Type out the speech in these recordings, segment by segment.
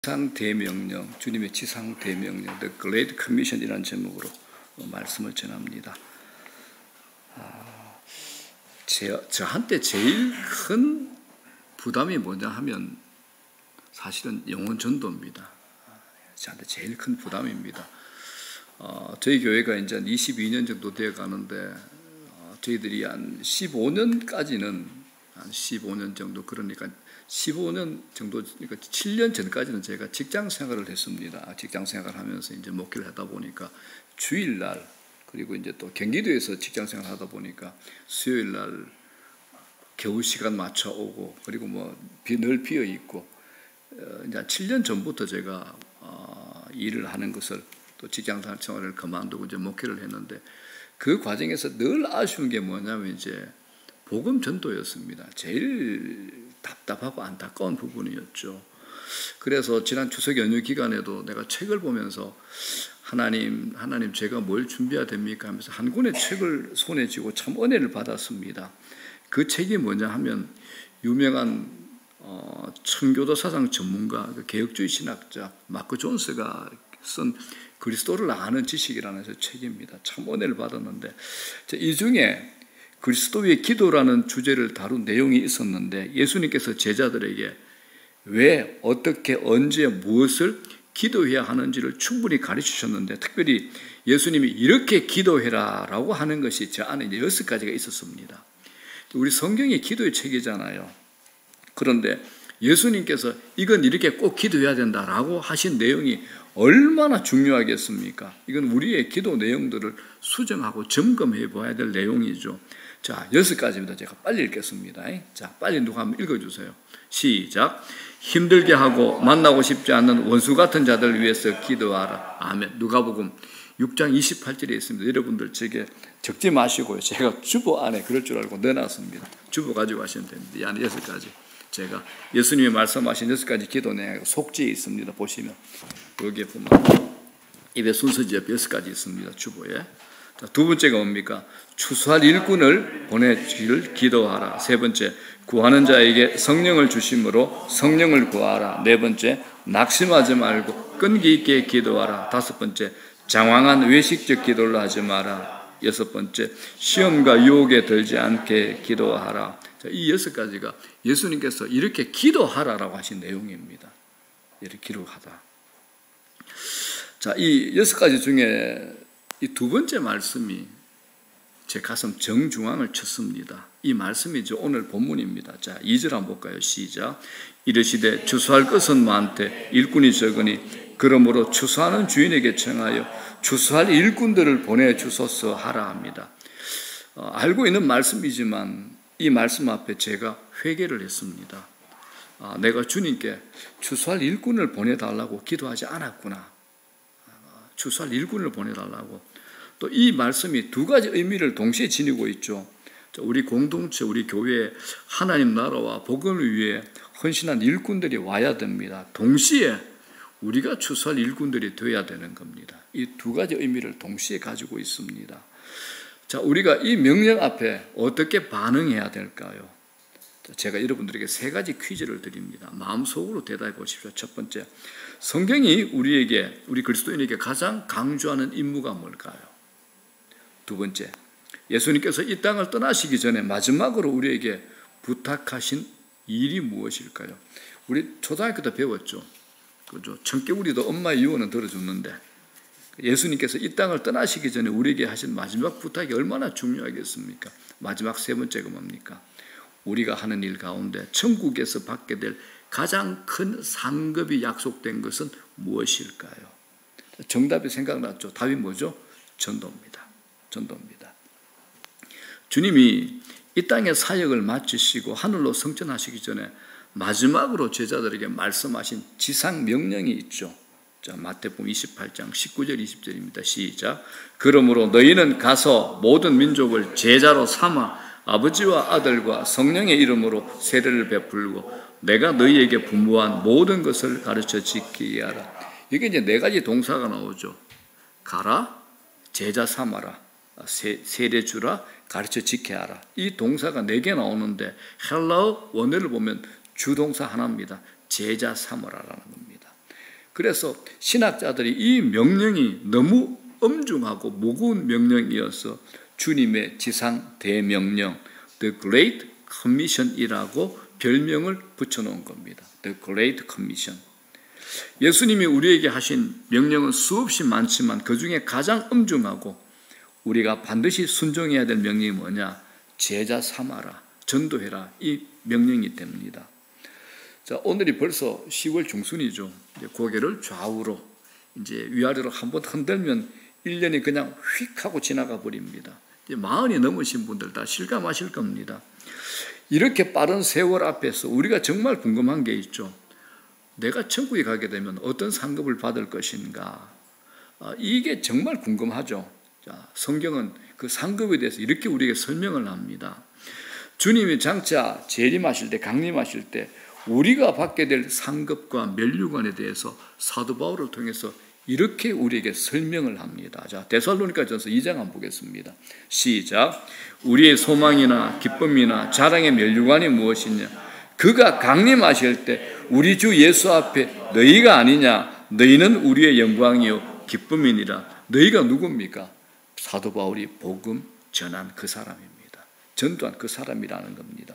지상 대명령, 주님의 지상 대명령, The Great Commission이라는 제목으로 말씀을 전합니다. 저한테 제일 큰 부담이 뭐냐 하면 사실은 영혼 전도입니다. 저한테 제일 큰 부담입니다. 저희 교회가 이제 22년 정도 되어 가는데 저희들이 한 15년까지는 한 15년 정도, 그러니까 15년 정도, 그러니까 7년 전까지는 제가 직장 생활을 했습니다. 직장 생활을 하면서 이제 목회를 하다 보니까 주일날, 그리고 이제 또 경기도에서 직장 생활을 하다 보니까 수요일날 겨우 시간 맞춰 오고, 그리고 늘 비어 있고, 이제 7년 전부터 제가 일을 하는 것을, 또 직장 생활을 그만두고 이제 목회를 했는데, 그 과정에서 늘 아쉬운 게 뭐냐면 이제 복음 전도였습니다. 제일 답답하고 안타까운 부분이었죠. 그래서 지난 추석 연휴 기간에도 내가 책을 보면서 하나님 제가 뭘 준비해야 됩니까 하면서 한 권의 책을 손에 쥐고 참 은혜를 받았습니다. 그 책이 뭐냐 하면 유명한 청교도 사상 전문가, 개혁주의 신학자 마크 존스가 쓴 그리스도를 아는 지식이라는 책입니다. 참 은혜를 받았는데, 이 중에 그리스도의 기도라는 주제를 다룬 내용이 있었는데, 예수님께서 제자들에게 왜, 어떻게, 언제, 무엇을 기도해야 하는지를 충분히 가르치셨는데, 특별히 예수님이 이렇게 기도해라 라고 하는 것이 저 안에 6가지가 있었습니다. 우리 성경이 기도의 책이잖아요. 그런데 예수님께서 이건 이렇게 꼭 기도해야 된다라고 하신 내용이 얼마나 중요하겠습니까? 이건 우리의 기도 내용들을 수정하고 점검해 봐야 될 내용이죠. 자, 6가지입니다. 제가 빨리 읽겠습니다. 자, 빨리 누가 한번 읽어주세요. 시작. 힘들게 하고 만나고 싶지 않는 원수 같은 자들 위해서 기도하라. 아멘. 누가복음 6장 28절에 있습니다. 여러분들 제게 적지 마시고요. 제가 주보 안에 그럴 줄 알고 넣어놨습니다. 주보 가지고 하시면 됩니다. 이 안에 6가지. 제가 예수님이 말씀하신 6가지 기도 내용 속지에 있습니다. 보시면 여기에 보면 입에 순서지 옆에 6가지 있습니다. 주보에. 자, 두 번째가 뭡니까? 추수할 일꾼을 보내주기를 기도하라. 세 번째, 구하는 자에게 성령을 주심으로 성령을 구하라. 네 번째, 낙심하지 말고 끈기 있게 기도하라. 다섯 번째, 장황한 외식적 기도를 하지 마라. 여섯 번째, 시험과 유혹에 들지 않게 기도하라. 자, 이 6가지가 예수님께서 이렇게 기도하라라고 하신 내용입니다. 이렇게 기도하다. 자, 이 6가지 중에 이 두 번째 말씀이 제 가슴 정중앙을 쳤습니다. 이 말씀이 오늘 본문입니다. 자, 2절 한번 볼까요? 시작. 이르시되 추수할 것은 많되 일꾼이 적으니 그러므로 추수하는 주인에게 청하여 추수할 일꾼들을 보내주소서 하라 합니다. 알고 있는 말씀이지만 이 말씀 앞에 제가 회개를 했습니다. 내가 주님께 추수할 일꾼을 보내달라고 기도하지 않았구나. 추수할 일꾼을 보내달라고. 또 이 말씀이 2가지 의미를 동시에 지니고 있죠. 우리 공동체, 우리 교회에 하나님 나라와 복음을 위해 헌신한 일꾼들이 와야 됩니다. 동시에 우리가 추수할 일꾼들이 되어야 되는 겁니다. 이 2가지 의미를 동시에 가지고 있습니다. 자, 우리가 이 명령 앞에 어떻게 반응해야 될까요? 제가 여러분들에게 3가지 퀴즈를 드립니다. 마음속으로 대답해 보십시오. 첫 번째, 성경이 우리 그리스도인에게 가장 강조하는 임무가 뭘까요? 두 번째, 예수님께서 이 땅을 떠나시기 전에 마지막으로 우리에게 부탁하신 일이 무엇일까요? 우리 초등학교 때 배웠죠. 그죠? 청개구리도 엄마의 유언은 들어줬는데 예수님께서 이 땅을 떠나시기 전에 우리에게 하신 마지막 부탁이 얼마나 중요하겠습니까? 마지막 3번째가 뭡니까? 우리가 하는 일 가운데 천국에서 받게 될 가장 큰 상급이 약속된 것은 무엇일까요? 정답이 생각났죠? 답이 뭐죠? 전도입니다. 전도입니다. 주님이 이 땅의 사역을 마치시고 하늘로 승천하시기 전에 마지막으로 제자들에게 말씀하신 지상 명령이 있죠. 자, 마태복음 28장 19절 20절입니다. 시작. 그러므로 너희는 가서 모든 민족을 제자로 삼아 아버지와 아들과 성령의 이름으로 세례를 베풀고 내가 너희에게 분부한 모든 것을 가르쳐 지키게 하라. 이게 이제 4가지 동사가 나오죠. 가라, 제자 삼아라, 세례 주라, 가르쳐 지켜야 하라. 이 동사가 4개 나오는데 헬라어 원어를 보면 주동사 하나입니다. 제자 삼으라라는 겁니다. 그래서 신학자들이 이 명령이 너무 엄중하고 무거운 명령이어서 주님의 지상 대명령, The Great Commission이라고 별명을 붙여놓은 겁니다. The Great Commission. 예수님이 우리에게 하신 명령은 수없이 많지만 그 중에 가장 엄중하고 우리가 반드시 순종해야 될 명령이 뭐냐? 제자 삼아라, 전도해라, 이 명령이 됩니다. 자, 오늘이 벌써 10월 중순이죠. 이제 고개를 좌우로 이제 위아래로 한번 흔들면 1년이 그냥 휙 하고 지나가 버립니다. 이제 40이 넘으신 분들 다 실감하실 겁니다. 이렇게 빠른 세월 앞에서 우리가 정말 궁금한 게 있죠. 내가 천국에 가게 되면 어떤 상급을 받을 것인가? 이게 정말 궁금하죠. 자, 성경은 그 상급에 대해서 이렇게 우리에게 설명을 합니다. 주님이 장차 재림하실 때, 강림하실 때 우리가 받게 될 상급과 면류관에 대해서 사도 바울을 통해서 이렇게 우리에게 설명을 합니다. 자, 데살로니가전서 2장 한번 보겠습니다. 시작. 우리의 소망이나 기쁨이나 자랑의 면류관이 무엇이냐? 그가 강림하실 때 우리 주 예수 앞에 너희가 아니냐? 너희는 우리의 영광이요 기쁨이니라. 너희가 누굽니까? 사도 바울이 복음 전한 그 사람입니다. 전도한 그 사람이라는 겁니다.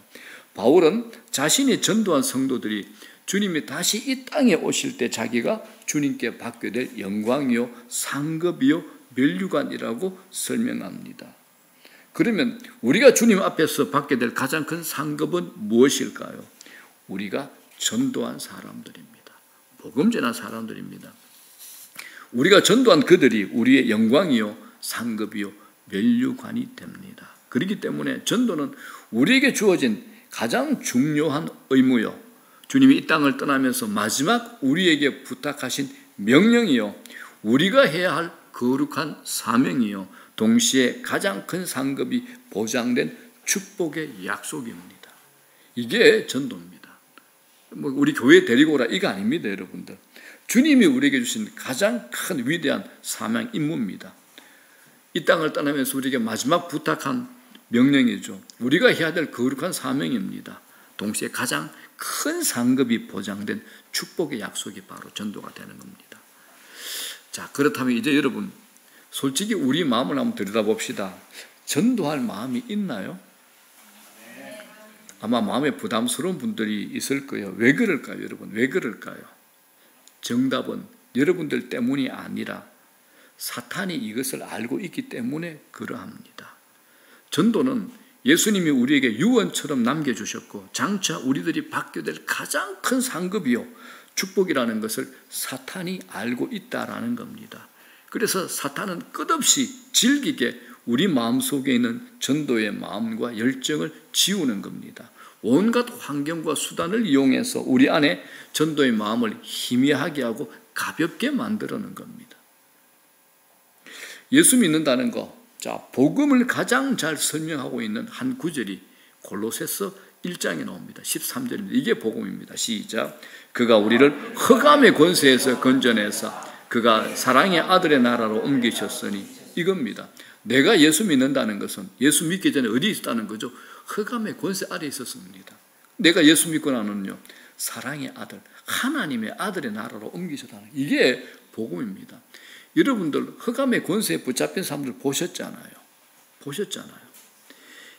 바울은 자신이 전도한 성도들이 주님이 다시 이 땅에 오실 때 자기가 주님께 받게 될 영광이요 상급이요 면류관이라고 설명합니다. 그러면 우리가 주님 앞에서 받게 될 가장 큰 상급은 무엇일까요? 우리가 전도한 사람들입니다. 복음 전한 사람들입니다. 우리가 전도한 그들이 우리의 영광이요 상급이요 면류관이 됩니다. 그렇기 때문에 전도는 우리에게 주어진 가장 중요한 의무요, 주님이 이 땅을 떠나면서 마지막 우리에게 부탁하신 명령이요, 우리가 해야 할 거룩한 사명이요, 동시에 가장 큰 상급이 보장된 축복의 약속입니다. 이게 전도입니다. 우리 교회 데리고 오라 이거 아닙니다, 여러분들. 주님이 우리에게 주신 가장 큰 위대한 사명 임무입니다. 이 땅을 떠나면서 우리에게 마지막 부탁한 명령이죠. 우리가 해야 될 거룩한 사명입니다. 동시에 가장 큰 상급이 보장된 축복의 약속이 바로 전도가 되는 겁니다. 자, 그렇다면 이제 여러분 솔직히 우리 마음을 한번 들여다봅시다. 전도할 마음이 있나요? 아마 마음에 부담스러운 분들이 있을 거예요. 왜 그럴까요, 여러분? 왜 그럴까요? 정답은 여러분들 때문이 아니라 사탄이 이것을 알고 있기 때문에 그러합니다. 전도는 예수님이 우리에게 유언처럼 남겨주셨고 장차 우리들이 받게 될 가장 큰 상급이요 축복이라는 것을 사탄이 알고 있다라는 겁니다. 그래서 사탄은 끝없이 질기게 우리 마음속에 있는 전도의 마음과 열정을 지우는 겁니다. 온갖 환경과 수단을 이용해서 우리 안에 전도의 마음을 희미하게 하고 가볍게 만들어는 겁니다. 예수 믿는다는 거, 자, 복음을 가장 잘 설명하고 있는 한 구절이 골로새서 1장에 나옵니다. 13절입니다. 이게 복음입니다. 시작. 그가 우리를 흑암의 권세에서 건져내서 그가 사랑의 아들의 나라로 옮기셨으니 이겁니다. 내가 예수 믿는다는 것은 예수 믿기 전에 어디 있었다는 거죠? 흑암의 권세 아래에 있었습니다. 내가 예수 믿고 나는요, 사랑의 아들, 하나님의 아들의 나라로 옮기셨다는 이게 복음입니다. 여러분들 흑암의 권세에 붙잡힌 사람들 보셨잖아요.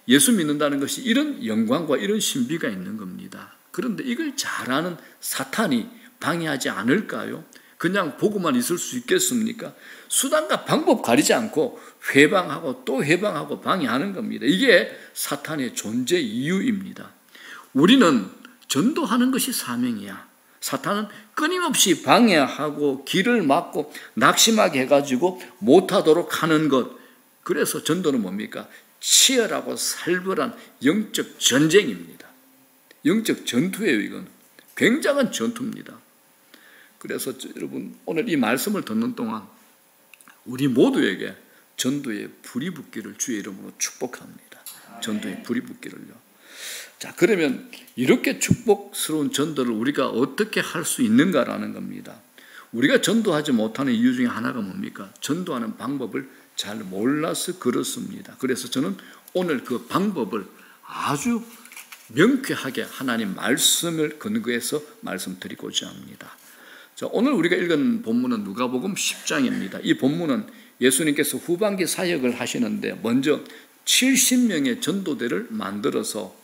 예수 믿는다는 것이 이런 영광과 이런 신비가 있는 겁니다. 그런데 이걸 잘 아는 사탄이 방해하지 않을까요? 그냥 보고만 있을 수 있겠습니까? 수단과 방법 가리지 않고 회방하고 또 회방하고 방해하는 겁니다. 이게 사탄의 존재 이유입니다. 우리는 전도하는 것이 사명이야. 사탄은 끊임없이 방해하고 길을 막고 낙심하게 해가지고 못하도록 하는 것. 그래서 전도는 뭡니까? 치열하고 살벌한 영적 전쟁입니다. 영적 전투예요. 이건 굉장한 전투입니다. 그래서 여러분 오늘 이 말씀을 듣는 동안 우리 모두에게 전도의 불이 붙기를 주의 이름으로 축복합니다. 전도의 불이 붙기를요. 자, 그러면 이렇게 축복스러운 전도를 우리가 어떻게 할 수 있는가라는 겁니다. 우리가 전도하지 못하는 이유 중에 하나가 뭡니까? 전도하는 방법을 잘 몰라서 그렇습니다. 그래서 저는 오늘 그 방법을 아주 명쾌하게 하나님 말씀을 근거해서 말씀드리고자 합니다. 자, 오늘 우리가 읽은 본문은 누가복음 10장입니다. 이 본문은 예수님께서 후반기 사역을 하시는데 먼저 70명의 전도대를 만들어서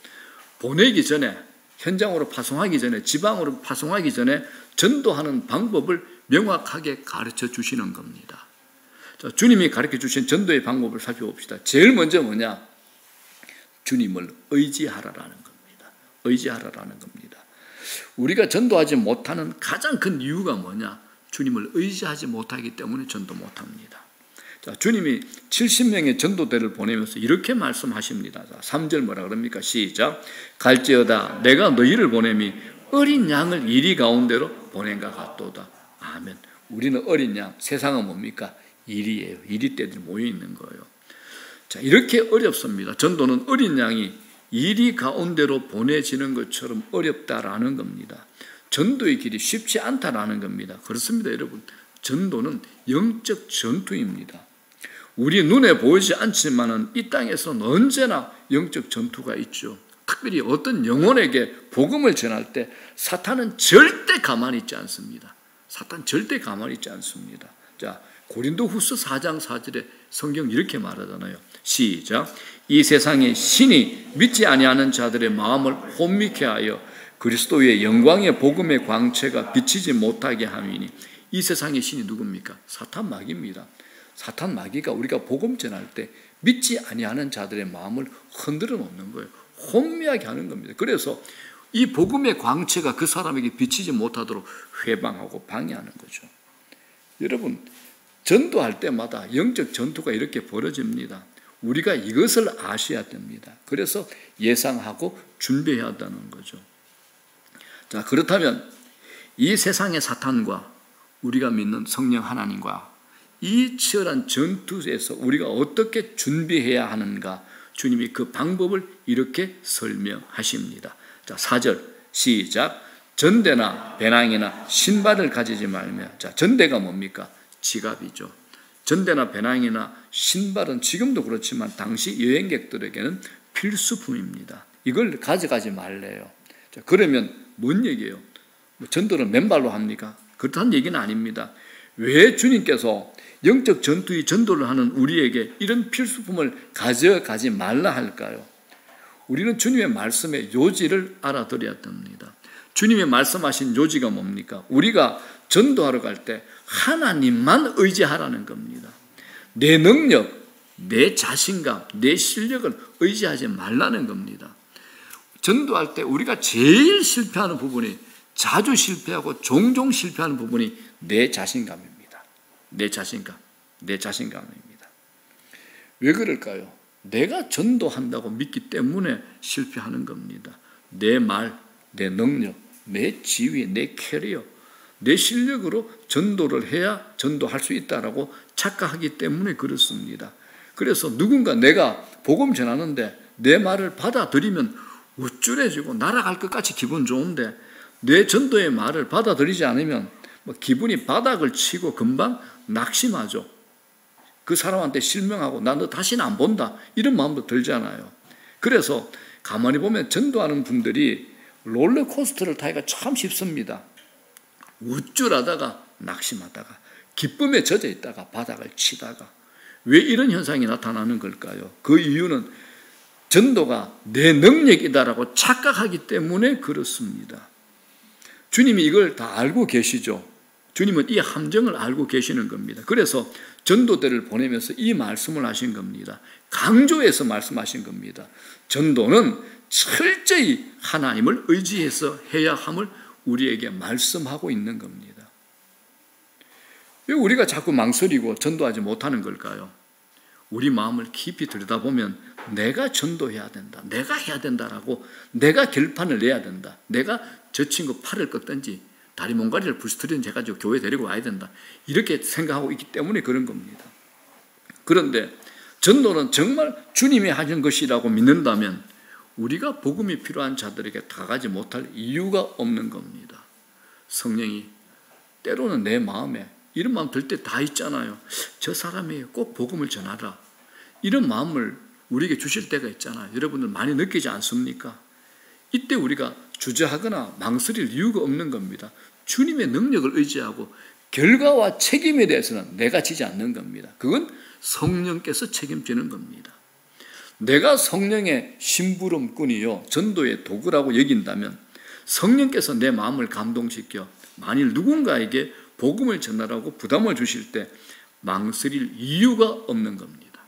보내기 전에, 현장으로 파송하기 전에, 지방으로 파송하기 전에 전도하는 방법을 명확하게 가르쳐 주시는 겁니다. 자, 주님이 가르쳐 주신 전도의 방법을 살펴봅시다. 제일 먼저 뭐냐? 주님을 의지하라라는 겁니다. 의지하라라는 겁니다. 우리가 전도하지 못하는 가장 큰 이유가 뭐냐? 주님을 의지하지 못하기 때문에 전도 못합니다. 자, 주님이 70명의 전도대를 보내면서 이렇게 말씀하십니다. 자, 3절 뭐라 그럽니까? 시작. 갈지어다 내가 너희를 보냄이 어린 양을 이리 가운데로 보낸가 같도다. 아멘. 우리는 어린 양, 세상은 뭡니까? 이리예요. 이리떼들이 모여 있는 거예요. 자, 이렇게 어렵습니다. 전도는 어린 양이 이리 가운데로 보내지는 것처럼 어렵다라는 겁니다. 전도의 길이 쉽지 않다라는 겁니다. 그렇습니다, 여러분. 전도는 영적 전투입니다. 우리 눈에 보이지 않지만은 이 땅에서는 언제나 영적 전투가 있죠. 특별히 어떤 영혼에게 복음을 전할 때 사탄은 절대 가만히 있지 않습니다. 사탄 절대 가만히 있지 않습니다. 자, 고린도후서 4장 4절에 성경 이렇게 말하잖아요. 시작. 이 세상에 신이 믿지 아니하는 자들의 마음을 혼미케 하여 그리스도의 영광의 복음의 광채가 비치지 못하게 함이니. 이 세상의 신이 누굽니까? 사탄 마귀입니다. 사탄 마귀가 우리가 복음 전할 때 믿지 아니하는 자들의 마음을 흔들어 놓는 거예요. 혼미하게 하는 겁니다. 그래서 이 복음의 광채가 그 사람에게 비치지 못하도록 회방하고 방해하는 거죠. 여러분, 전도할 때마다 영적 전투가 이렇게 벌어집니다. 우리가 이것을 아셔야 됩니다. 그래서 예상하고 준비해야 한다는 거죠. 자, 그렇다면 이 세상의 사탄과 우리가 믿는 성령 하나님과 이 치열한 전투에서 우리가 어떻게 준비해야 하는가, 주님이 그 방법을 이렇게 설명하십니다. 자, 4절 시작. 전대나 배낭이나 신발을 가지지 말며. 자, 전대가 뭡니까? 지갑이죠. 전대나 배낭이나 신발은 지금도 그렇지만 당시 여행객들에게는 필수품입니다. 이걸 가져가지 말래요. 자, 그러면 뭔 얘기예요? 전도를 맨발로 합니까? 그렇다는 얘기는 아닙니다. 왜 주님께서 영적 전투의 전도를 하는 우리에게 이런 필수품을 가져가지 말라 할까요? 우리는 주님의 말씀의 요지를 알아들어야 됩니다. 주님의 말씀하신 요지가 뭡니까? 우리가 전도하러 갈 때 하나님만 의지하라는 겁니다. 내 능력, 내 자신감, 내 실력을 의지하지 말라는 겁니다. 전도할 때 우리가 제일 실패하는 부분이, 자주 실패하고 종종 실패하는 부분이 내 자신감입니다. 내 자신감입니다. 왜 그럴까요? 내가 전도한다고 믿기 때문에 실패하는 겁니다. 내 말, 내 능력, 내 지위, 내 캐리어, 내 실력으로 전도를 해야 전도할 수 있다라고 착각하기 때문에 그렇습니다. 그래서 누군가 내가 복음 전하는데 내 말을 받아들이면 우쭐해지고 날아갈 것 같이 기분 좋은데, 내 전도의 말을 받아들이지 않으면 기분이 바닥을 치고 금방 낙심하죠. 그 사람한테 실명하고 나 너 다시는 안 본다, 이런 마음도 들잖아요. 그래서 가만히 보면 전도하는 분들이 롤러코스터를 타기가 참 쉽습니다. 우쭐하다가 낙심하다가 기쁨에 젖어 있다가 바닥을 치다가. 왜 이런 현상이 나타나는 걸까요? 그 이유는 전도가 내 능력이다라고 착각하기 때문에 그렇습니다. 주님이 이걸 다 알고 계시죠. 주님은 이 함정을 알고 계시는 겁니다. 그래서 전도대를 보내면서 이 말씀을 하신 겁니다. 강조해서 말씀하신 겁니다. 전도는 철저히 하나님을 의지해서 해야 함을 우리에게 말씀하고 있는 겁니다. 왜 우리가 자꾸 망설이고 전도하지 못하는 걸까요? 우리 마음을 깊이 들여다보면 내가 전도해야 된다, 내가 해야 된다라고, 내가 결판을 내야 된다, 내가 저 친구 팔을 꺾든지 다리 몽가리를 부스트리든지 해가지고 교회 데리고 와야 된다, 이렇게 생각하고 있기 때문에 그런 겁니다. 그런데 전도는 정말 주님이 하신 것이라고 믿는다면 우리가 복음이 필요한 자들에게 다가가지 못할 이유가 없는 겁니다. 성령이 때로는 내 마음에 이런 마음 들 때 다 있잖아요. 저 사람이 꼭 복음을 전하라, 이런 마음을 우리에게 주실 때가 있잖아요. 여러분들 많이 느끼지 않습니까? 이때 우리가 주저하거나 망설일 이유가 없는 겁니다. 주님의 능력을 의지하고 결과와 책임에 대해서는 내가 지지 않는 겁니다. 그건 성령께서 책임지는 겁니다. 내가 성령의 심부름꾼이요 전도의 도구라고 여긴다면 성령께서 내 마음을 감동시켜 만일 누군가에게 복음을 전하라고 부담을 주실 때 망설일 이유가 없는 겁니다.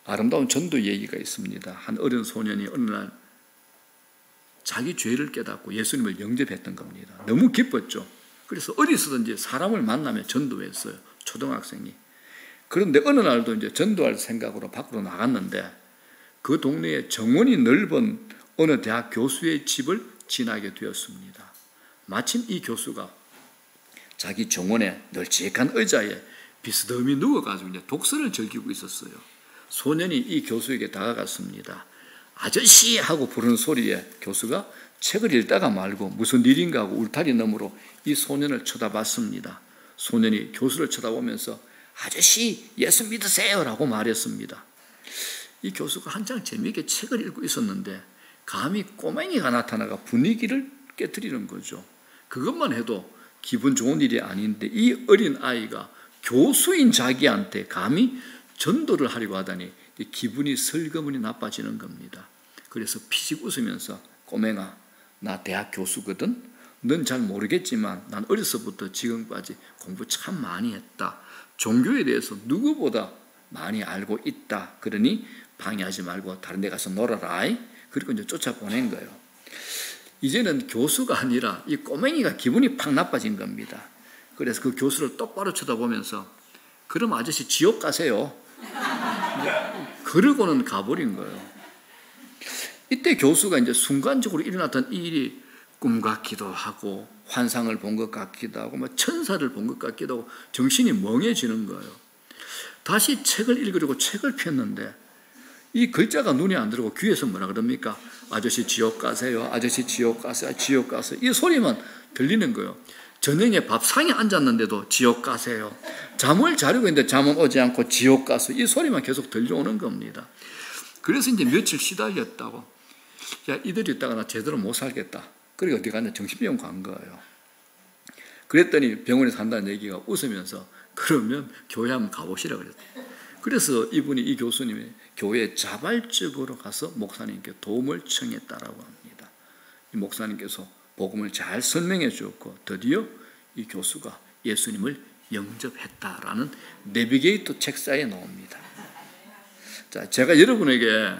아름다운 전도 얘기가 있습니다. 한 어린 소년이 어느 날 자기 죄를 깨닫고 예수님을 영접했던 겁니다. 너무 기뻤죠. 그래서 어디서든지 사람을 만나며 전도했어요. 초등학생이. 그런데 어느 날도 이제 전도할 생각으로 밖으로 나갔는데 그 동네에 정원이 넓은 어느 대학 교수의 집을 지나게 되었습니다. 마침 이 교수가 자기 정원에 널찍한 의자에 비스듬히 누워가지고 이제 독서를 즐기고 있었어요. 소년이 이 교수에게 다가갔습니다. 아저씨 하고 부르는 소리에 교수가 책을 읽다가 말고 무슨 일인가 하고 울타리 너머로 이 소년을 쳐다봤습니다. 소년이 교수를 쳐다보면서 아저씨 예수 믿으세요 라고 말했습니다. 이 교수가 한창 재미있게 책을 읽고 있었는데 감히 꼬맹이가 나타나가 분위기를 깨트리는 거죠. 그것만 해도 기분 좋은 일이 아닌데 이 어린 아이가 교수인 자기한테 감히 전도를 하려고 하다니 기분이 슬그머니 나빠지는 겁니다. 그래서 피식 웃으면서 꼬맹아 나 대학 교수거든. 넌 잘 모르겠지만 난 어려서부터 지금까지 공부 참 많이 했다. 종교에 대해서 누구보다 많이 알고 있다. 그러니 방해하지 말고 다른 데 가서 놀아라. 그리고 이제 쫓아보낸 거예요. 이제는 교수가 아니라 이 꼬맹이가 기분이 팍 나빠진 겁니다. 그래서 그 교수를 똑바로 쳐다보면서 그럼 아저씨 지옥 가세요. 그러고는 가버린 거예요. 이때 교수가 이제 순간적으로 일어났던 이 일이 꿈 같기도 하고 환상을 본 것 같기도 하고 뭐 천사를 본 것 같기도 하고 정신이 멍해지는 거예요. 다시 책을 읽으려고 책을 폈는데 이 글자가 눈에 안 들어오고 귀에서 뭐라 그럽니까? 아저씨 지옥 가세요. 아저씨 지옥 가세요. 지옥 가세요. 이 소리만 들리는 거예요. 저녁에 밥상에 앉았는데도 지옥 가세요. 잠을 자려고 했는데 잠은 오지 않고 지옥 가세요. 이 소리만 계속 들려오는 겁니다. 그래서 이제 며칠 시달렸다고. 야, 이대로 있다가 나 제대로 못 살겠다. 그리고 어디 갔냐? 정신병원 간 거예요. 그랬더니 병원에서 한다는 얘기가 웃으면서 그러면 교회 한번 가보시라 그랬어요. 그래서 이 교수님이 교회에 자발적으로 가서 목사님께 도움을 청했다라고 합니다. 이 목사님께서 복음을 잘 설명해 주었고 드디어 이 교수가 예수님을 영접했다라는 내비게이터 책사에 나옵니다. 자, 제가 여러분에게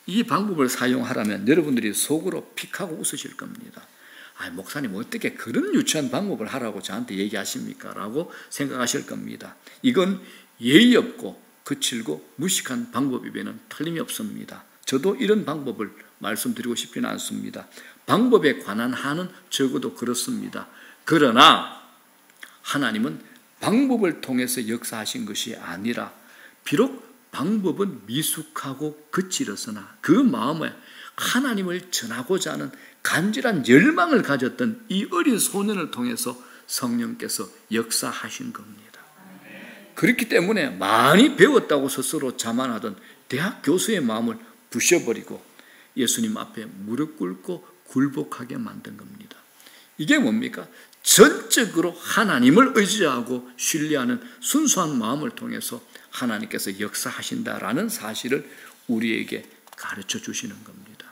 이 방법을 사용하라면 여러분들이 속으로 픽하고 웃으실 겁니다. 아, 목사님 어떻게 그런 유치한 방법을 하라고 저한테 얘기하십니까? 라고 생각하실 겁니다. 이건 예의 없고 거칠고 무식한 방법이면 틀림이 없습니다. 저도 이런 방법을 말씀드리고 싶지는 않습니다. 방법에 관한 한은 적어도 그렇습니다. 그러나 하나님은 방법을 통해서 역사하신 것이 아니라 비록 방법은 미숙하고 거칠었으나 그 마음에 하나님을 전하고자 하는 간절한 열망을 가졌던 이 어린 소년을 통해서 성령께서 역사하신 겁니다. 그렇기 때문에 많이 배웠다고 스스로 자만하던 대학 교수의 마음을 부셔버리고 예수님 앞에 무릎 꿇고 굴복하게 만든 겁니다. 이게 뭡니까? 전적으로 하나님을 의지하고 신뢰하는 순수한 마음을 통해서 하나님께서 역사하신다라는 사실을 우리에게 가르쳐 주시는 겁니다.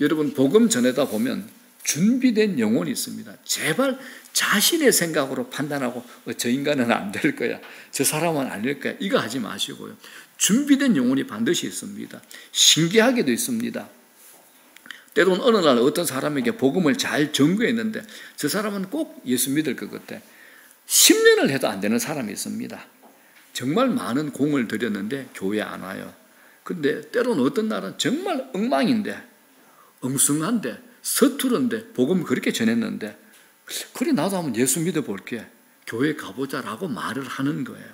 여러분 복음 전하다 보면 준비된 영혼이 있습니다. 제발 자신의 생각으로 판단하고 저 인간은 안 될 거야. 저 사람은 아닐 거야. 이거 하지 마시고요. 준비된 영혼이 반드시 있습니다. 신기하게도 있습니다. 때로는 어느 날 어떤 사람에게 복음을 잘 전거했는데 저 사람은 꼭 예수 믿을 것 같아. 10년을 해도 안 되는 사람이 있습니다. 정말 많은 공을 들였는데 교회에 안 와요. 근데 때로는 어떤 날은 정말 엉망인데 엉성한데 서투른데 복음 그렇게 전했는데 그래 나도 한번 예수 믿어볼게. 교회 가보자라고 말을 하는 거예요.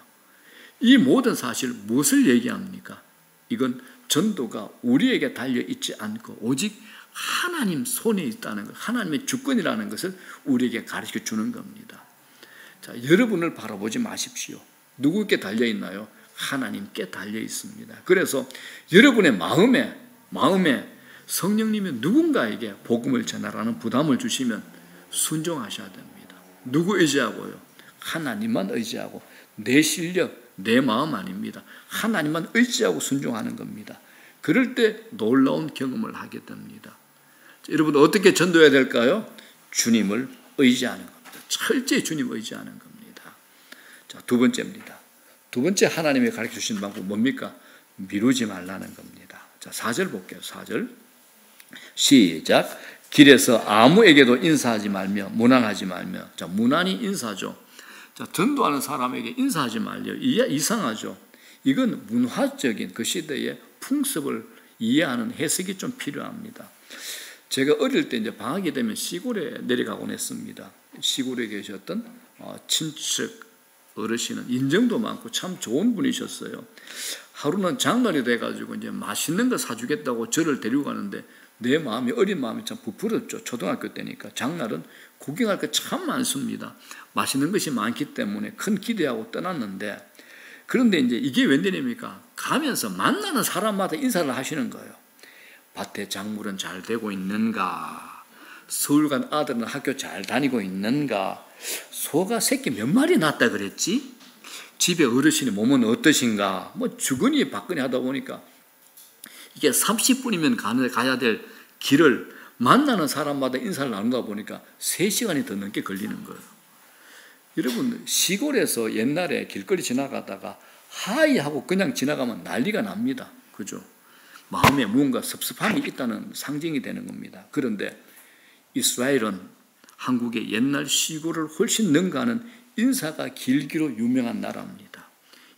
이 모든 사실 무엇을 얘기합니까? 이건 전도가 우리에게 달려있지 않고 오직 하나님 손에 있다는 것, 하나님의 주권이라는 것을 우리에게 가르쳐 주는 겁니다. 자, 여러분을 바라보지 마십시오. 누구께 달려있나요? 하나님께 달려있습니다. 그래서 여러분의 마음에 성령님이 누군가에게 복음을 전하라는 부담을 주시면 순종하셔야 됩니다. 누구 의지하고요? 하나님만 의지하고, 내 실력, 내 마음 아닙니다. 하나님만 의지하고 순종하는 겁니다. 그럴 때 놀라운 경험을 하게 됩니다. 여러분, 어떻게 전도해야 될까요? 주님을 의지하는 겁니다. 철저히 주님 의지하는 겁니다. 자, 두 번째입니다. 두 번째 하나님이 가르쳐 주신 방법 뭡니까? 미루지 말라는 겁니다. 자, 4절 볼게요. 4절. 시작. 길에서 아무에게도 인사하지 말며 무난하지 말며. 자, 무난히 인사죠. 자, 전도하는 사람에게 인사하지 말려. 이상하죠. 이건 문화적인 그 시대의 풍습을 이해하는 해석이 좀 필요합니다. 제가 어릴 때 이제 방학이 되면 시골에 내려가곤 했습니다. 시골에 계셨던 친척 어르신은 인정도 많고 참 좋은 분이셨어요. 하루는 장날이 돼가지고 이제 맛있는 거 사주겠다고 저를 데리고 가는데 내 마음이, 어린 마음이 참 부풀었죠. 초등학교 때니까. 장날은 구경할 거 참 많습니다. 맛있는 것이 많기 때문에 큰 기대하고 떠났는데, 그런데 이제 이게 웬일입니까? 가면서 만나는 사람마다 인사를 하시는 거예요. 밭에 작물은 잘 되고 있는가? 서울 간 아들은 학교 잘 다니고 있는가? 소가 새끼 몇 마리 낳았다 그랬지? 집에 어르신의 몸은 어떠신가? 뭐 주거니 받거니 하다 보니까 이게 30분이면 가야 될 길을 만나는 사람마다 인사를 나누다 보니까 3시간이 더 넘게 걸리는 거예요. 여러분, 시골에서 옛날에 길거리 지나가다가 하이 하고 그냥 지나가면 난리가 납니다. 그죠? 마음에 무언가 섭섭함이 있다는 상징이 되는 겁니다. 그런데 이스라엘은 한국의 옛날 시골을 훨씬 능가하는 인사가 길기로 유명한 나라입니다.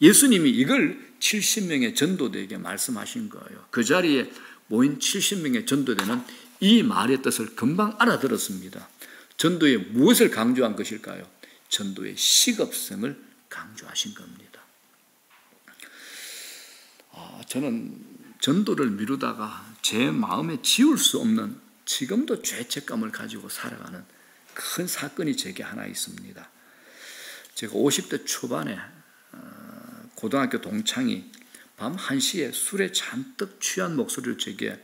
예수님이 이걸 70명의 전도대에게 말씀하신 거예요. 그 자리에 모인 70명의 전도대는 이 말의 뜻을 금방 알아들었습니다. 전도에 무엇을 강조한 것일까요? 전도의 시급성을 강조하신 겁니다. 저는 전도를 미루다가 제 마음에 지울 수 없는, 지금도 죄책감을 가지고 살아가는 큰 사건이 제게 하나 있습니다. 제가 50대 초반에 고등학교 동창이 밤 1시에 술에 잔뜩 취한 목소리를 제게,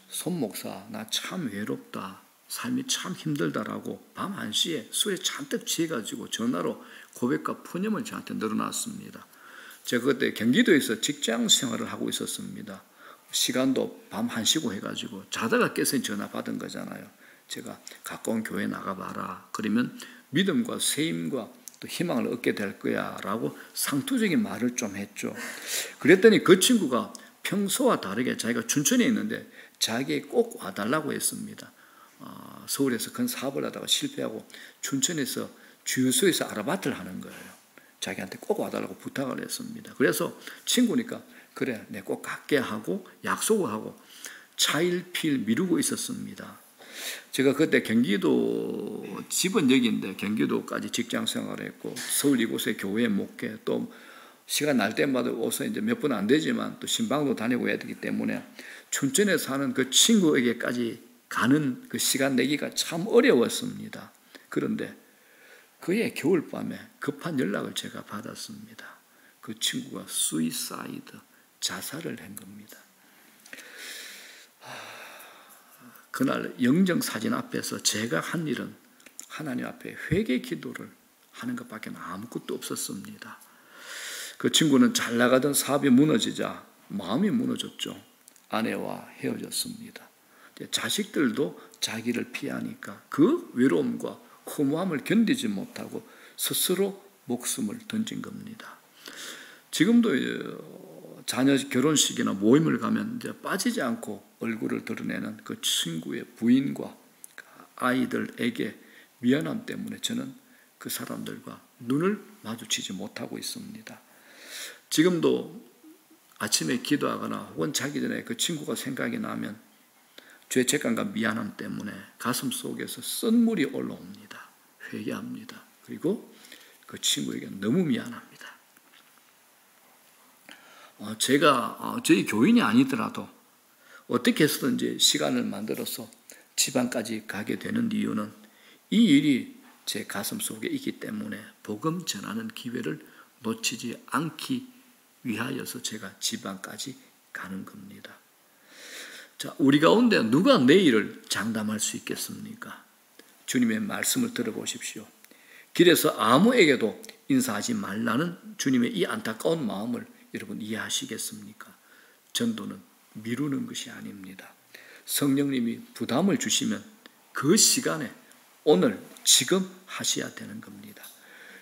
손 목사, 나 참 외롭다, 삶이 참 힘들다라고 밤 1시에 술에 잔뜩 취해가지고 전화로 고백과 푸념을 저한테 늘어놨습니다. 제가 그때 경기도에서 직장 생활을 하고 있었습니다. 시간도 밤 1시고 해가지고 자다가 깨서 전화 받은 거잖아요. 제가 가까운 교회 나가봐라. 그러면 믿음과 세임과 또 희망을 얻게 될 거야 라고 상투적인 말을 좀 했죠. 그랬더니 그 친구가 평소와 다르게 자기가 춘천에 있는데 자기에게 꼭 와달라고 했습니다. 서울에서 큰 사업을 하다가 실패하고 춘천에서 주유소에서 아르바이트를 하는 거예요. 자기한테 꼭 와달라고 부탁을 했습니다. 그래서 친구니까 그래, 내 꼭 갈게 하고 약속을 하고 차일피일 미루고 있었습니다. 제가 그때 경기도, 집은 여기인데 경기도까지 직장 생활을 했고 서울 이곳에 교회 목회, 또 시간 날 때마다 오서 이제 몇 분 안 되지만 또 신방도 다니고 해야 되기 때문에 춘천에 사는 그 친구에게까지 가는 그 시간 내기가 참 어려웠습니다. 그런데 그의 겨울밤에 급한 연락을 제가 받았습니다. 그 친구가 수이사이드, 자살을 한 겁니다. 그날 영정사진 앞에서 제가 한 일은 하나님 앞에 회개 기도를 하는 것밖에 아무것도 없었습니다. 그 친구는 잘 나가던 사업이 무너지자 마음이 무너졌죠. 아내와 헤어졌습니다. 자식들도 자기를 피하니까 그 외로움과 허무함을 견디지 못하고 스스로 목숨을 던진 겁니다. 지금도 자녀 결혼식이나 모임을 가면 이제 빠지지 않고 얼굴을 드러내는 그 친구의 부인과 아이들에게 미안함 때문에 저는 그 사람들과 눈을 마주치지 못하고 있습니다. 지금도 아침에 기도하거나 혹은 자기 전에 그 친구가 생각이 나면 죄책감과 미안함 때문에 가슴 속에서 쓴물이 올라옵니다. 회개합니다. 그리고 그 친구에게 너무 미안합니다. 제가 저희 교인이 아니더라도 어떻게 해서든지 시간을 만들어서 지방까지 가게 되는 이유는 이 일이 제 가슴 속에 있기 때문에 복음 전하는 기회를 놓치지 않기 위하여서 제가 지방까지 가는 겁니다. 자, 우리 가운데 누가 내일을 장담할 수 있겠습니까? 주님의 말씀을 들어보십시오. 길에서 아무에게도 인사하지 말라는 주님의 이 안타까운 마음을 여러분 이해하시겠습니까? 전도는 미루는 것이 아닙니다. 성령님이 부담을 주시면 그 시간에 오늘 지금 하셔야 되는 겁니다.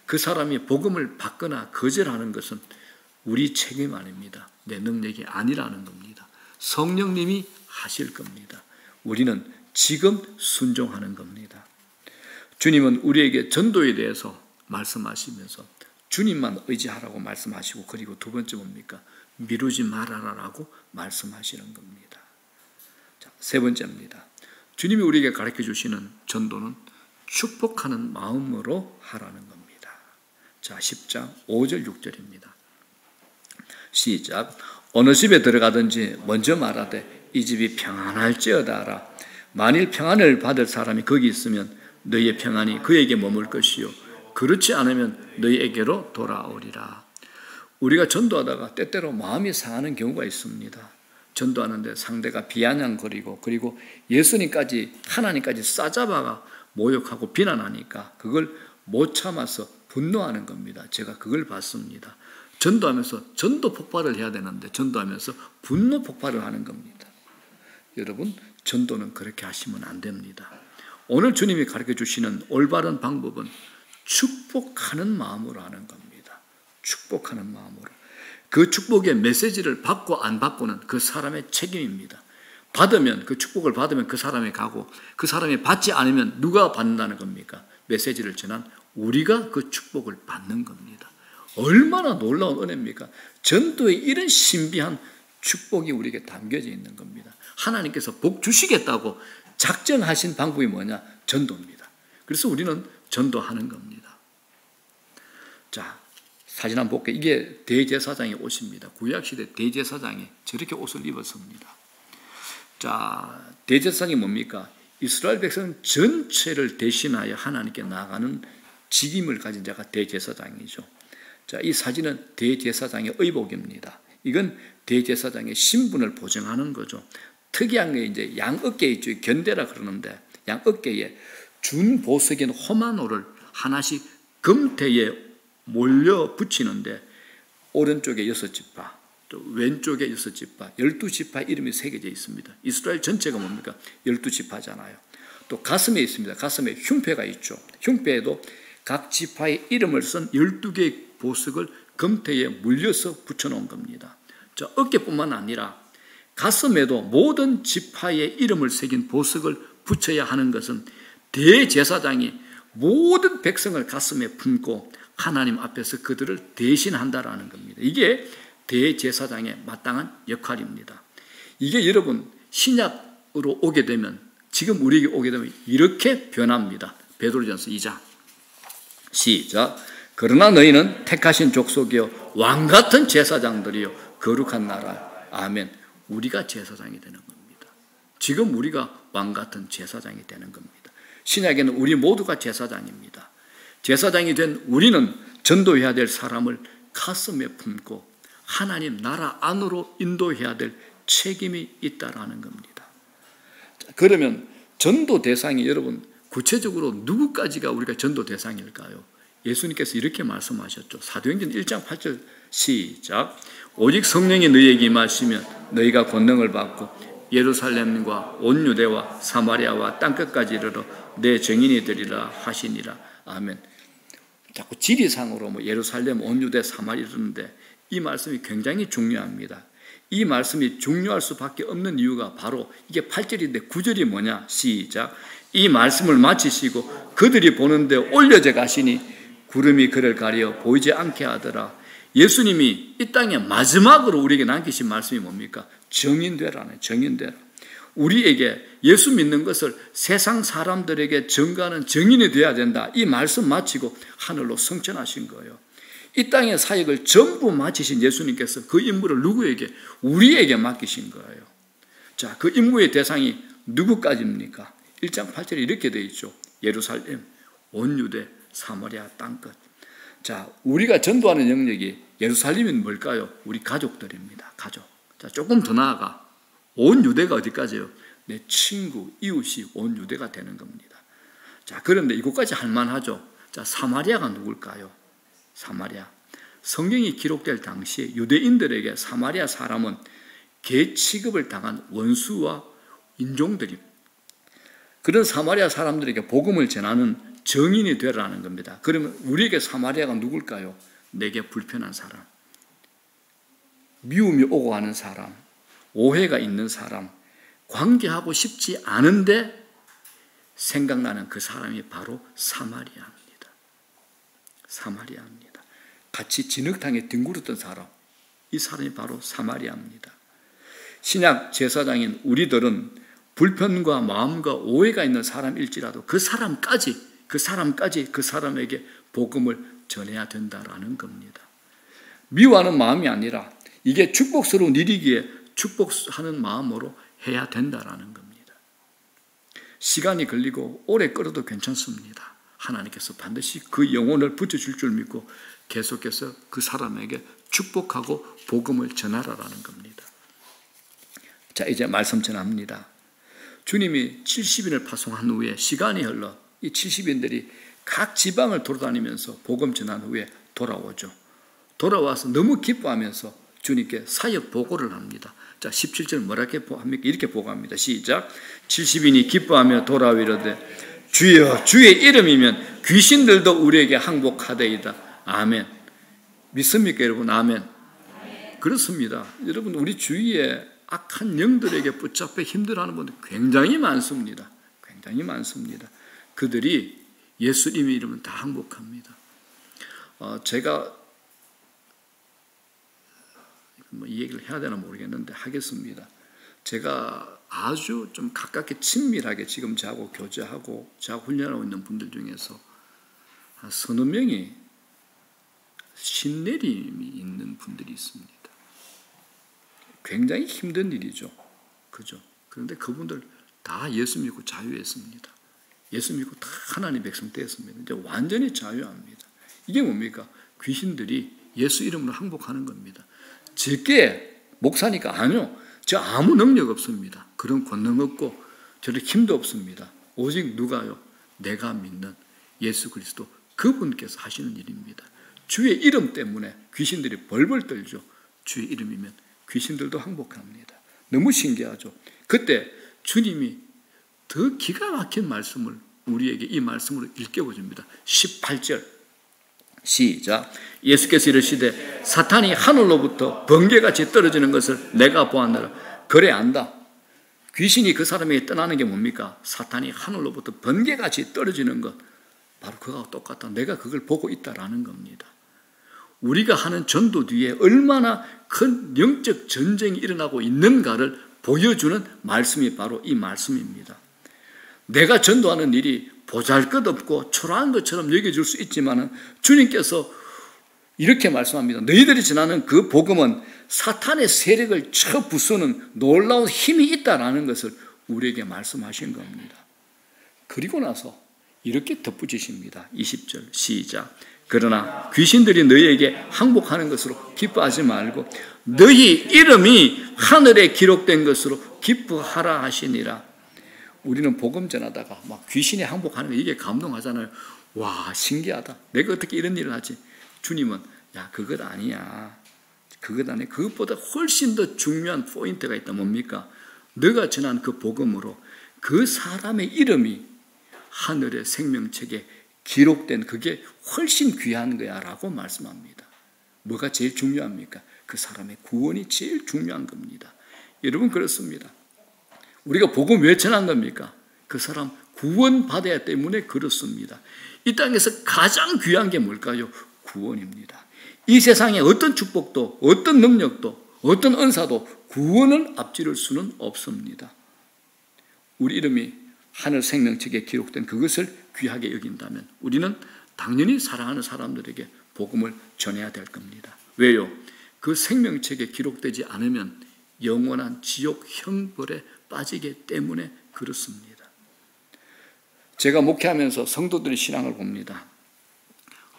그 사람이 복음을 받거나 거절하는 것은 우리 책임 아닙니다. 내 능력이 아니라는 겁니다. 성령님이 하실 겁니다. 우리는 지금 순종하는 겁니다. 주님은 우리에게 전도에 대해서 말씀하시면서 주님만 의지하라고 말씀하시고, 그리고 두 번째 뭡니까? 미루지 말아라라고 말씀하시는 겁니다. 자, 세 번째입니다. 주님이 우리에게 가르쳐 주시는 전도는 축복하는 마음으로 하라는 겁니다. 자, 10장 5절 6절입니다. 시작. 어느 집에 들어가든지 먼저 말하되 이 집이 평안할지어다 하라. 만일 평안을 받을 사람이 거기 있으면 너희의 평안이 그에게 머물 것이요 그렇지 않으면 너희에게로 돌아오리라. 우리가 전도하다가 때때로 마음이 상하는 경우가 있습니다. 전도하는데 상대가 비아냥거리고, 그리고 예수님까지, 하나님까지 싸잡아가 모욕하고 비난하니까 그걸 못 참아서 분노하는 겁니다. 제가 그걸 봤습니다. 전도하면서 전도 폭발을 해야 되는데 전도하면서 분노 폭발을 하는 겁니다. 여러분, 전도는 그렇게 하시면 안 됩니다. 오늘 주님이 가르쳐 주시는 올바른 방법은 축복하는 마음으로 하는 겁니다. 축복하는 마음으로. 그 축복의 메시지를 받고 안 받고는 그 사람의 책임입니다. 받으면, 그 축복을 받으면 그 사람이 가고, 그 사람이 받지 않으면 누가 받는다는 겁니까? 메시지를 전한 우리가 그 축복을 받는 겁니다. 얼마나 놀라운 은혜입니까? 전도에 이런 신비한 축복이 우리에게 담겨져 있는 겁니다. 하나님께서 복 주시겠다고 작정하신 방법이 뭐냐? 전도입니다. 그래서 우리는 전도하는 겁니다. 자, 사진 한번 볼게요. 이게 대제사장의 옷입니다. 구약시대 대제사장이 저렇게 옷을 입었습니다. 자, 대제사장이 뭡니까? 이스라엘 백성 전체를 대신하여 하나님께 나아가는 직임을 가진 자가 대제사장이죠. 자, 이 사진은 대제사장의 의복입니다. 이건 대제사장의 신분을 보증하는 거죠. 특이한 게 이제 양어깨에 있죠. 견대라 그러는데 양어깨에 준보석인 호마노를 하나씩 금태에 몰려 붙이는데 오른쪽에 6지파, 또 왼쪽에 6지파, 12지파 이름이 새겨져 있습니다. 이스라엘 전체가 뭡니까? 12지파잖아요. 또 가슴에 있습니다. 가슴에 흉패가 있죠. 흉패에도 각 지파의 이름을 쓴 12개의 보석을 금태에 물려서 붙여놓은 겁니다. 자, 어깨뿐만 아니라 가슴에도 모든 지파의 이름을 새긴 보석을 붙여야 하는 것은 대제사장이 모든 백성을 가슴에 품고 하나님 앞에서 그들을 대신한다라는 겁니다. 이게 대제사장의 마땅한 역할입니다. 이게 여러분 신약으로 오게 되면, 지금 우리에게 오게 되면 이렇게 변합니다. 베드로전서 2장 시작. 그러나 너희는 택하신 족속이요 왕같은 제사장들이요 거룩한 나라. 아멘. 우리가 제사장이 되는 겁니다. 지금 우리가 왕같은 제사장이 되는 겁니다. 신약에는 우리 모두가 제사장입니다. 제사장이 된 우리는 전도해야 될 사람을 가슴에 품고 하나님 나라 안으로 인도해야 될 책임이 있다라는 겁니다. 그러면 전도 대상이 여러분 구체적으로 누구까지가 우리가 전도 대상일까요? 예수님께서 이렇게 말씀하셨죠. 사도행전 1장 8절 시작. 오직 성령이 너희에게 임하시면 너희가 권능을 받고 예루살렘과 온 유대와 사마리아와 땅끝까지 이르러 내 증인이 되리라 하시니라. 아멘. 자꾸 지리상으로 예루살렘, 온 유대, 사마리아 이러는데 이 말씀이 굉장히 중요합니다. 이 말씀이 중요할 수밖에 없는 이유가 바로 이게 8절인데 9절이 뭐냐? 시작. 이 말씀을 마치시고 그들이 보는데 올려져 가시니 구름이 그를 가려 보이지 않게 하더라. 예수님이 이 땅에 마지막으로 우리에게 남기신 말씀이 뭡니까? 정인되라네. 정인되라. 우리에게 예수 믿는 것을 세상 사람들에게 전가하는 정인이 되어야 된다. 이 말씀 마치고 하늘로 승천하신 거예요. 이 땅의 사역을 전부 마치신 예수님께서 그 임무를 누구에게? 우리에게 맡기신 거예요. 자, 그 임무의 대상이 누구까지입니까? 1장 8절에 이렇게 되어 있죠. 예루살렘, 온 유대, 사마리아 땅끝. 자, 우리가 전도하는 영역이 예루살렘은 뭘까요? 우리 가족들입니다. 가족. 자, 조금 더 나아가 온 유대가 어디까지요? 내 친구, 이웃이 온 유대가 되는 겁니다. 자, 그런데 이것까지 할만하죠. 자, 사마리아가 누굴까요? 사마리아. 성경이 기록될 당시에 유대인들에게 사마리아 사람은 개 취급을 당한 원수와 인종들입니다. 그런 사마리아 사람들에게 복음을 전하는 정인이 되라는 겁니다. 그러면 우리에게 사마리아가 누굴까요? 내게 불편한 사람, 미움이 오고 가는 사람, 오해가 있는 사람, 관계하고 싶지 않은데 생각나는 그 사람이 바로 사마리아입니다. 사마리아입니다. 같이 진흙탕에 뒹굴었던 사람, 이 사람이 바로 사마리아입니다. 신약 제사장인 우리들은 불편과 마음과 오해가 있는 사람일지라도 그 사람까지 그 사람에게 복음을 전해야 된다라는 겁니다. 미워하는 마음이 아니라 이게 축복스러운 일이기에 축복하는 마음으로 해야 된다라는 겁니다. 시간이 걸리고 오래 끌어도 괜찮습니다. 하나님께서 반드시 그 영혼을 붙여줄 줄 믿고 계속해서 그 사람에게 축복하고 복음을 전하라라는 겁니다. 자, 이제 말씀 전합니다. 주님이 70인을 파송한 후에 시간이 흘러 이 70인들이 각 지방을 돌아다니면서 복음 전한 후에 돌아오죠. 돌아와서 너무 기뻐하면서 주님께 사역 보고를 합니다. 자, 17절 뭐라게 합니까? 이렇게 보고합니다. 시작. 70인이 기뻐하며 돌아오이르되 주여, 주의 이름이면 귀신들도 우리에게 항복하되이다. 아멘. 믿습니까, 여러분? 아멘. 그렇습니다. 여러분, 우리 주위에 악한 영들에게 붙잡혀 힘들어하는 분들 굉장히 많습니다. 굉장히 많습니다. 그들이 예수님의 이름은 다 항복합니다. 제가 이 얘기를 해야 되나 모르겠는데 하겠습니다. 제가 아주 좀 가깝게 친밀하게 지금 저하고 교제하고 저하고 훈련하고 있는 분들 중에서 한 서너 명이 신내림이 있는 분들이 있습니다. 굉장히 힘든 일이죠. 그죠? 그런데 그분들 다 예수 믿고 자유했습니다. 예수 믿고 다 하나님 백성 되었습니다. 이제 완전히 자유합니다. 이게 뭡니까? 귀신들이 예수 이름으로 항복하는 겁니다. 제게 목사니까 아니요. 저 아무 능력 없습니다. 그런 권능 없고 저런 힘도 없습니다. 오직 누가요? 내가 믿는 예수 그리스도 그분께서 하시는 일입니다. 주의 이름 때문에 귀신들이 벌벌 떨죠. 주의 이름이면 귀신들도 항복합니다. 너무 신기하죠. 그때 주님이 더 기가 막힌 말씀을 우리에게 이 말씀으로 일깨워줍니다. 18절 시작. 예수께서 이르시되 사탄이 하늘로부터 번개같이 떨어지는 것을 내가 보았노라. 그래 안다. 귀신이 그 사람에게 떠나는 게 뭡니까? 사탄이 하늘로부터 번개같이 떨어지는 것, 바로 그거하고 똑같다. 내가 그걸 보고 있다라는 겁니다. 우리가 하는 전도 뒤에 얼마나 큰 영적 전쟁이 일어나고 있는가를 보여주는 말씀이 바로 이 말씀입니다. 내가 전도하는 일이 보잘것없고 초라한 것처럼 여겨질 수 있지만 주님께서 이렇게 말씀합니다. 너희들이 전하는 그 복음은 사탄의 세력을 쳐 부수는 놀라운 힘이 있다는 것을 우리에게 말씀하신 겁니다. 그리고 나서 이렇게 덧붙이십니다. 20절 시작. 그러나 귀신들이 너희에게 항복하는 것으로 기뻐하지 말고 너희 이름이 하늘에 기록된 것으로 기뻐하라 하시니라. 우리는 복음 전하다가 막 귀신이 항복하는 거 이게 감동하잖아요. 와, 신기하다. 내가 어떻게 이런 일을 하지? 주님은 야, 그것 아니야. 그것 아니야. 그것보다 훨씬 더 중요한 포인트가 있다. 뭡니까? 너가 전한 그 복음으로 그 사람의 이름이 하늘의 생명책에 기록된 그게 훨씬 귀한 거야 라고 말씀합니다. 뭐가 제일 중요합니까? 그 사람의 구원이 제일 중요한 겁니다. 여러분 그렇습니다. 우리가 복음 왜 전한 겁니까? 그 사람 구원받아야 하기 때문에 그렇습니다. 이 땅에서 가장 귀한 게 뭘까요? 구원입니다. 이 세상에 어떤 축복도 어떤 능력도 어떤 은사도 구원을 앞지를 수는 없습니다. 우리 이름이 하늘 생명책에 기록된 그것을 귀하게 여긴다면 우리는 당연히 사랑하는 사람들에게 복음을 전해야 될 겁니다. 왜요? 그 생명책에 기록되지 않으면 영원한 지옥 형벌에 빠지기 때문에 그렇습니다. 제가 목회하면서 성도들의 신앙을 봅니다.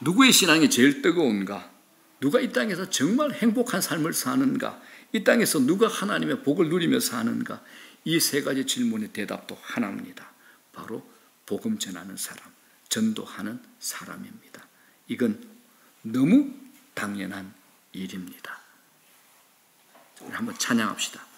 누구의 신앙이 제일 뜨거운가? 누가 이 땅에서 정말 행복한 삶을 사는가? 이 땅에서 누가 하나님의 복을 누리며 사는가? 이 세 가지 질문의 대답도 하나입니다. 바로 복음 전하는 사람, 전도하는 사람입니다. 이건 너무 당연한 일입니다. 우리 한번 찬양합시다.